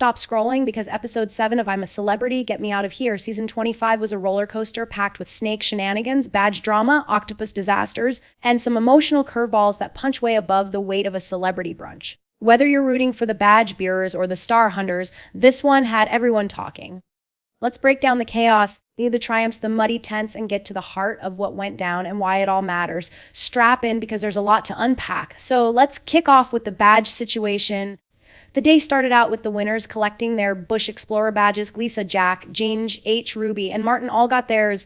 stop scrolling because episode 7 of I'm a Celebrity, Get Me Out of Here, season 25 was a roller coaster packed with snake shenanigans, badge drama, octopus disasters, and some emotional curveballs that punch way above the weight of a celebrity brunch. Whether you're rooting for the badge bearers or the star hunters, this one had everyone talking. Let's break down the chaos, the triumphs, the muddy tents, and get to the heart of what went down and why it all matters. Strap in because there's a lot to unpack. So let's kick off with the badge situation. The day started out with the winners collecting their Bush Explorer badges. Lisa, Jack, Ginge, H, Ruby, and Martin all got theirs,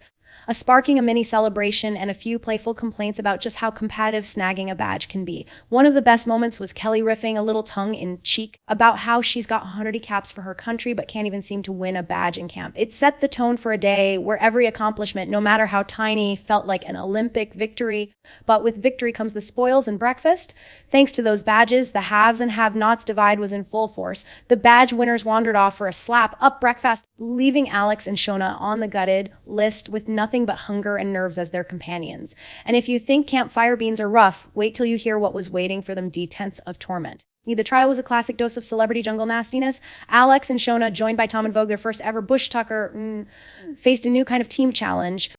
sparking a mini celebration and a few playful complaints about just how competitive snagging a badge can be. One of the best moments was Kelly riffing a little tongue-in-cheek about how she's got 100 caps for her country but can't even seem to win a badge in camp. It set the tone for a day where every accomplishment, no matter how tiny, felt like an Olympic victory. But with victory comes the spoils and breakfast. Thanks to those badges, the haves and have-nots divide was in full force. The badge winners wandered off for a slap-up breakfast, leaving Alex and Shona on the gutted list with nothing but hunger and nerves as their companions. And if you think campfire beans are rough, wait till you hear what was waiting for them D-tenths of torment. The trial was a classic dose of celebrity jungle nastiness. Alex and Shona, joined by Tom and Vogue, their first ever bush tucker, faced a new kind of team challenge.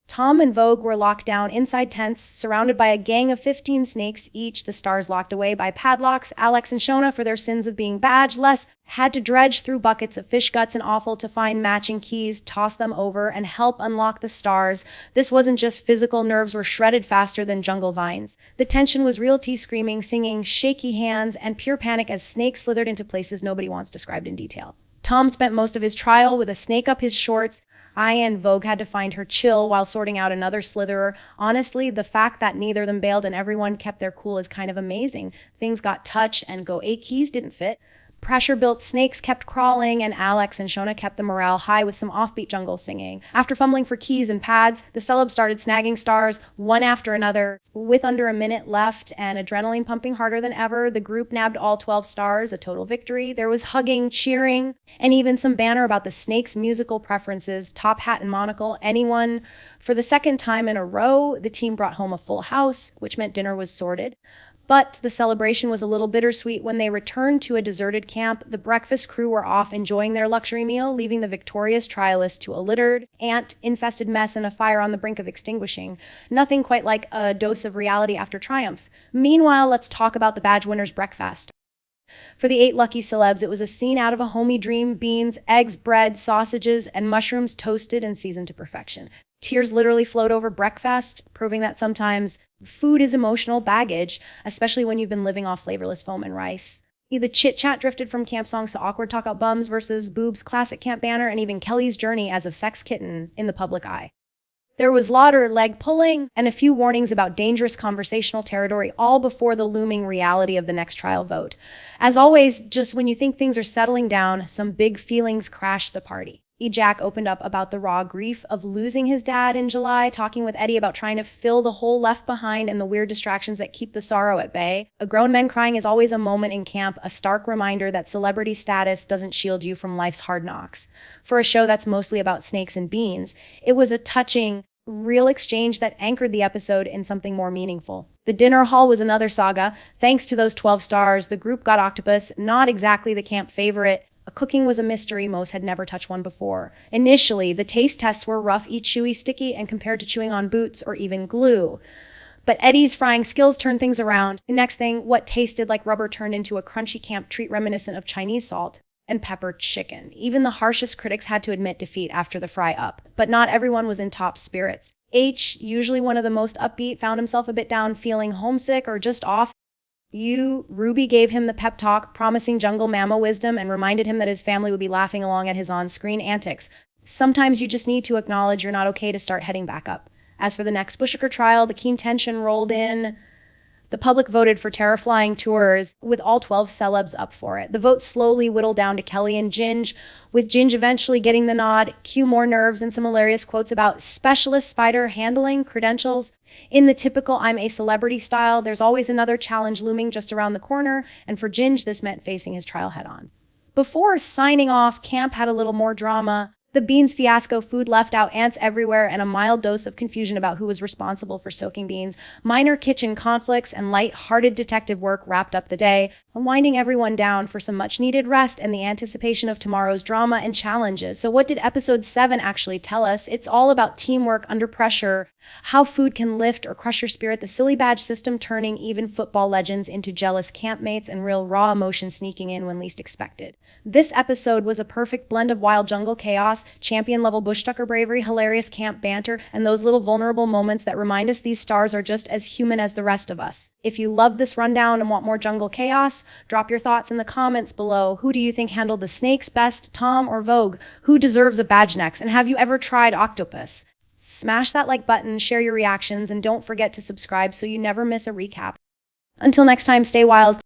Tom and Vogue were locked down inside tents, surrounded by a gang of 15 snakes each, the stars locked away by padlocks. Alex and Shona, for their sins of being badgeless, had to dredge through buckets of fish guts and offal to find matching keys, toss them over, and help unlock the stars. This wasn't just physical, nerves were shredded faster than jungle vines. The tension was real tea screaming, singing, shaky hands, and pure panic as snakes slithered into places nobody wants described in detail. Tom spent most of his trial with a snake up his shorts. I and Vogue had to find her chill while sorting out another slitherer. Honestly, the fact that neither of them bailed and everyone kept their cool is kind of amazing. Things got touch and go 8 keys didn't fit. Pressure-built snakes kept crawling, and Alex and Shona kept the morale high with some offbeat jungle singing. After fumbling for keys and pads, the celebs started snagging stars, one after another. With under a minute left and adrenaline pumping harder than ever, the group nabbed all 12 stars, a total victory. There was hugging, cheering, and even some banter about the snakes' musical preferences, top hat and monocle, anyone. For the second time in a row, the team brought home a full house, which meant dinner was sorted. But the celebration was a little bittersweet when they returned to a deserted camp. The breakfast crew were off enjoying their luxury meal, leaving the victorious trialists to a littered, ant-infested mess and a fire on the brink of extinguishing. Nothing quite like a dose of reality after triumph. Meanwhile, let's talk about the badge winners' breakfast. For the 8 lucky celebs, it was a scene out of a homey dream: beans, eggs, bread, sausages, and mushrooms toasted and seasoned to perfection. Tears literally flowed over breakfast, proving that sometimes food is emotional baggage, especially when you've been living off flavorless foam and rice. The chit-chat drifted from camp songs to awkward talk about bums versus boobs, classic camp banner, and even Kelly's journey as a sex kitten in the public eye. There was laughter, leg pulling, and a few warnings about dangerous conversational territory, all before the looming reality of the next trial vote. As always, just when you think things are settling down, some big feelings crash the party. Jack opened up about the raw grief of losing his dad in July, talking with Eddie about trying to fill the hole left behind and the weird distractions that keep the sorrow at bay. A grown man crying is always a moment in camp, a stark reminder that celebrity status doesn't shield you from life's hard knocks. For a show that's mostly about snakes and beans, it was a touching, real exchange that anchored the episode in something more meaningful. The dinner hall was another saga. Thanks to those 12 stars, the group got octopus, not exactly the camp favorite. Cooking was a mystery. Most had never touched one before. Initially, the taste tests were rough, chewy, sticky, and compared to chewing on boots or even glue. But Eddie's frying skills turned things around. The next thing, what tasted like rubber turned into a crunchy camp treat reminiscent of Chinese salt and pepper chicken. Even the harshest critics had to admit defeat after the fry-up. But not everyone was in top spirits. H, usually one of the most upbeat, found himself a bit down, feeling homesick or just off. Ruby gave him the pep talk, promising jungle mama wisdom, and reminded him that his family would be laughing along at his on-screen antics. Sometimes you just need to acknowledge you're not okay to start heading back up. As for the next Bushaker trial, the keen tension rolled in. The public voted for Terraflying Tours, with all 12 celebs up for it. The vote slowly whittled down to Kelly and Ginge, with Ginge eventually getting the nod. Cue more nerves and some hilarious quotes about specialist spider handling credentials. In the typical I'm a Celebrity style, there's always another challenge looming just around the corner, and for Ginge, this meant facing his trial head-on. Before signing off, camp had a little more drama. The beans fiasco, food left out, ants everywhere, and a mild dose of confusion about who was responsible for soaking beans. Minor kitchen conflicts and light-hearted detective work wrapped up the day, winding everyone down for some much-needed rest and the anticipation of tomorrow's drama and challenges. So what did episode 7 actually tell us? It's all about teamwork under pressure, how food can lift or crush your spirit, the silly badge system turning even football legends into jealous campmates, and real raw emotion sneaking in when least expected. This episode was a perfect blend of wild jungle chaos, champion-level bushtucker bravery, hilarious camp banter, and those little vulnerable moments that remind us these stars are just as human as the rest of us. If you love this rundown and want more jungle chaos, drop your thoughts in the comments below. Who do you think handled the snakes best, Tom or Vogue? Who deserves a badge next? And have you ever tried octopus? Smash that like button, share your reactions, and don't forget to subscribe so you never miss a recap. Until next time, stay wild.